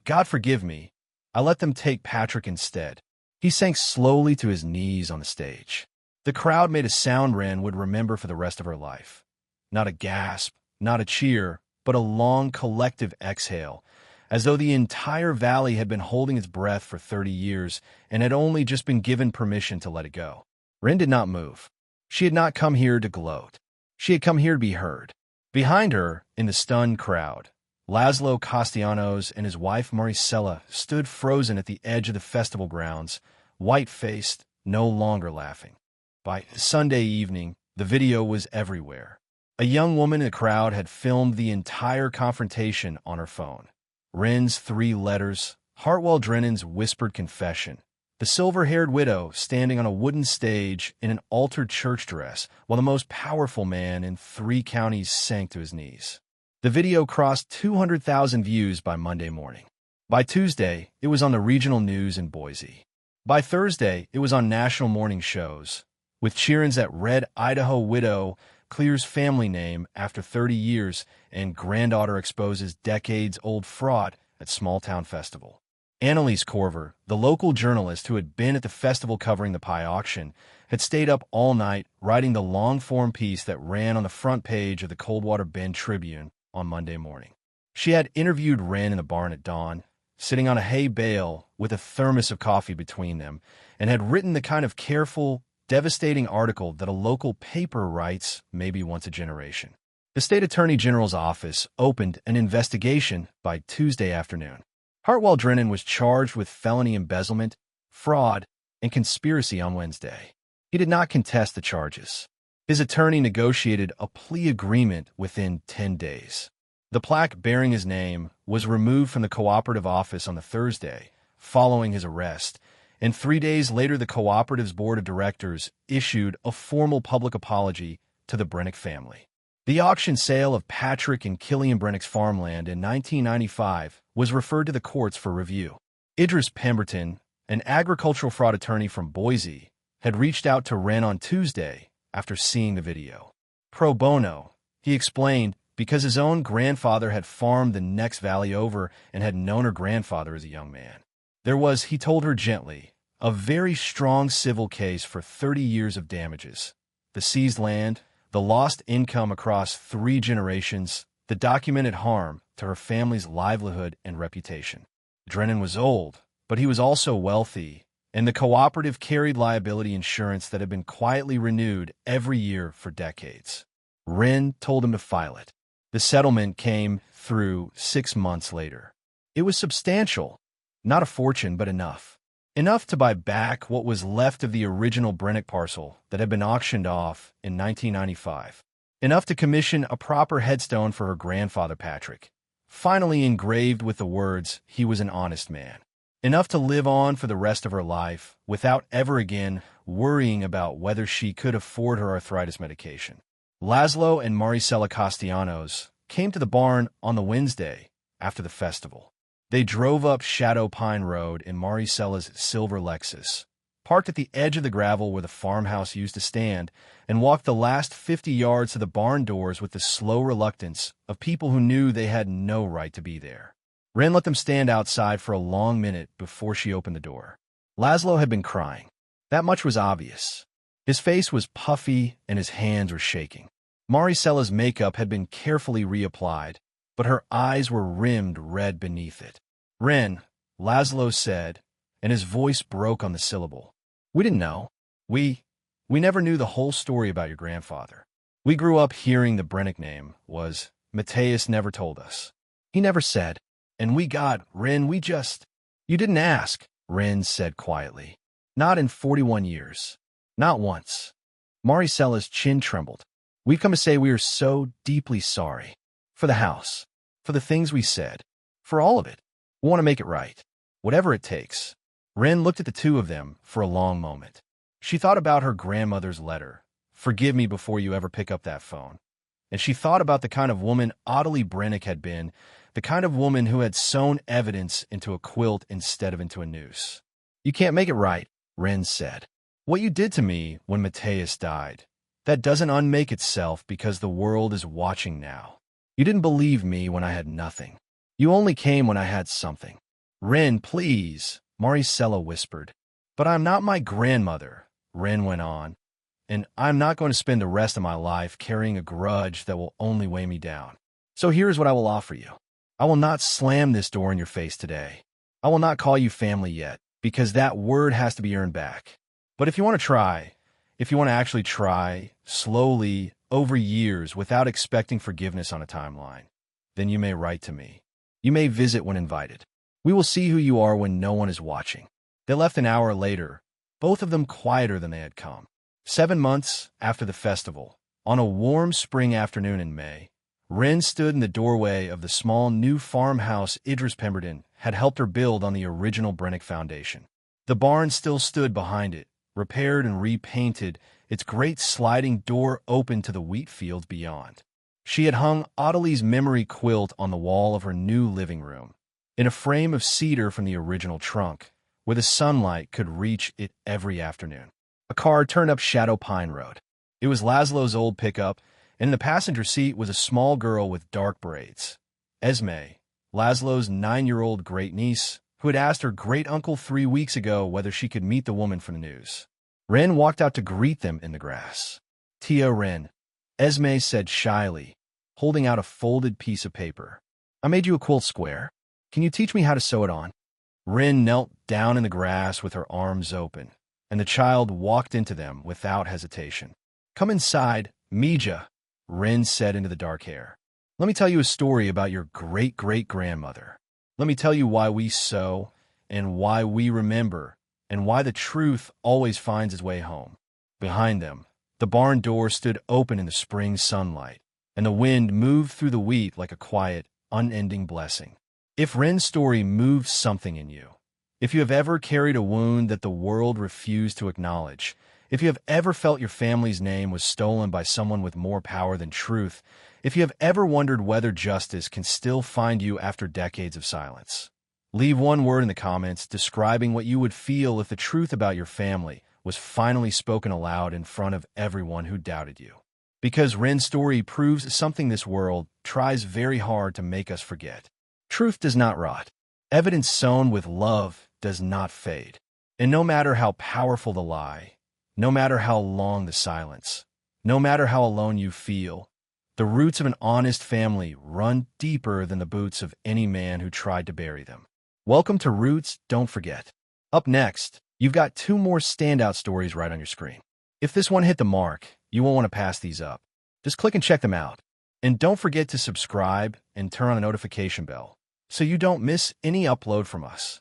God forgive me, I let them take Patrick instead." He sank slowly to his knees on the stage. The crowd made a sound Wren would remember for the rest of her life. Not a gasp, not a cheer, but a long collective exhale, as though the entire valley had been holding its breath for 30 years and had only just been given permission to let it go. Wren did not move. She had not come here to gloat. She had come here to be heard. Behind her, in the stunned crowd, Laszlo Castellanos and his wife Maricela stood frozen at the edge of the festival grounds, white-faced, no longer laughing. By Sunday evening, the video was everywhere. A young woman in the crowd had filmed the entire confrontation on her phone. Wren's 3 letters, Hartwell Drennan's whispered confession, the silver-haired widow standing on a wooden stage in an altered church dress while the most powerful man in 3 counties sank to his knees. The video crossed 200,000 views by Monday morning. By Tuesday, it was on the regional news in Boise. By Thursday, it was on national morning shows, with cheer-ins at Red Idaho widow clears family name after 30 years and granddaughter exposes decades-old fraud at small-town festival. Annalise Corver, the local journalist who had been at the festival covering the pie auction, had stayed up all night writing the long-form piece that ran on the front page of the Coldwater Bend Tribune on Monday morning. She had interviewed Wren in the barn at dawn, sitting on a hay bale with a thermos of coffee between them, and had written the kind of careful, devastating article that a local paper writes maybe once a generation. The state attorney general's office opened an investigation by Tuesday afternoon. Hartwell Drennan was charged with felony embezzlement, fraud, and conspiracy on Wednesday. He did not contest the charges. His attorney negotiated a plea agreement within 10 days. The plaque bearing his name was removed from the cooperative office on the Thursday following his arrest, and 3 days later the cooperative's board of directors issued a formal public apology to the Brennick family. The auction sale of Patrick and Killian Brennick's farmland in 1995 was referred to the courts for review. Idris Pemberton, an agricultural fraud attorney from Boise, had reached out to Wren on Tuesday after seeing the video. Pro bono, he explained, because his own grandfather had farmed the next valley over and had known her grandfather as a young man. There was, he told her gently, a very strong civil case for 30 years of damages. The seized land, the lost income across 3 generations, the documented harm to her family's livelihood and reputation. Drennan was old, but he was also wealthy, and the cooperative carried liability insurance that had been quietly renewed every year for decades. Wren told him to file it. The settlement came through 6 months later. It was substantial, not a fortune, but enough. Enough to buy back what was left of the original Brennick parcel that had been auctioned off in 1995. Enough to commission a proper headstone for her grandfather Patrick, finally engraved with the words, "He was an honest man." Enough to live on for the rest of her life without ever again worrying about whether she could afford her arthritis medication. Laszlo and Maricela Castellanos came to the barn on the Wednesday after the festival. They drove up Shadow Pine Road in Maricela's silver Lexus, parked at the edge of the gravel where the farmhouse used to stand, and walked the last 50 yards to the barn doors with the slow reluctance of people who knew they had no right to be there. Wren let them stand outside for a long minute before she opened the door. Laszlo had been crying. That much was obvious. His face was puffy and his hands were shaking. Maricela's makeup had been carefully reapplied, but her eyes were rimmed red beneath it. "Wren," Laszlo said, and his voice broke on the syllable. "We didn't know. We never knew the whole story about your grandfather. We grew up hearing the Brennick name was, Mateus never told us. He never said. And Wren, we just—" "You didn't ask," Wren said quietly. "Not in 41 years. Not once." Maricela's chin trembled. "We've come to say we are so deeply sorry. For the house. For the things we said. For all of it. We want to make it right. Whatever it takes." Wren looked at the two of them for a long moment. She thought about her grandmother's letter, "Forgive me before you ever pick up that phone." And she thought about the kind of woman Ottilie Brennick had been, the kind of woman who had sewn evidence into a quilt instead of into a noose. "You can't make it right," Wren said. "What you did to me when Mateus died, that doesn't unmake itself because the world is watching now. You didn't believe me when I had nothing. You only came when I had something." "Wren, please," Maricela whispered. "But I'm not my grandmother," Wren went on, "and I'm not going to spend the rest of my life carrying a grudge that will only weigh me down. So here's what I will offer you. I will not slam this door in your face today. I will not call you family yet, because that word has to be earned back. But if you want to try, if you want to actually try, slowly, over years, without expecting forgiveness on a timeline, then you may write to me. You may visit when invited. We will see who you are when no one is watching." They left an hour later, both of them quieter than they had come. 7 months after the festival, on a warm spring afternoon in May, Wren stood in the doorway of the small new farmhouse Idris Pemberton had helped her build on the original Brennick foundation. The barn still stood behind it, repaired and repainted, its great sliding door open to the wheat fields beyond. She had hung Ottilie's memory quilt on the wall of her new living room, in a frame of cedar from the original trunk, where the sunlight could reach it every afternoon. A car turned up Shadow Pine Road. It was Laszlo's old pickup, and in the passenger seat was a small girl with dark braids. Esme, Laszlo's 9-year-old great-niece, who had asked her great-uncle 3 weeks ago whether she could meet the woman from the news. Wren walked out to greet them in the grass. "Tia Wren," Esme said shyly, holding out a folded piece of paper. "I made you a quilt square. Can you teach me how to sew it on?" Wren knelt down in the grass with her arms open, and the child walked into them without hesitation. "Come inside, Mija," Wren said into the dark hair. "Let me tell you a story about your great-great-grandmother. Let me tell you why we sew, and why we remember, and why the truth always finds its way home." Behind them, the barn door stood open in the spring sunlight, and the wind moved through the wheat like a quiet, unending blessing. If Wren's story moved something in you, if you have ever carried a wound that the world refused to acknowledge, if you have ever felt your family's name was stolen by someone with more power than truth, if you have ever wondered whether justice can still find you after decades of silence, leave one word in the comments describing what you would feel if the truth about your family was finally spoken aloud in front of everyone who doubted you. Because Wren's story proves something this world tries very hard to make us forget. Truth does not rot. Evidence sown with love does not fade. And no matter how powerful the lie, no matter how long the silence, no matter how alone you feel, the roots of an honest family run deeper than the boots of any man who tried to bury them. Welcome to Roots, Don't Forget. Up next, you've got 2 more standout stories right on your screen. If this one hit the mark, you won't want to pass these up. Just click and check them out. And don't forget to subscribe and turn on the notification bell so you don't miss any upload from us.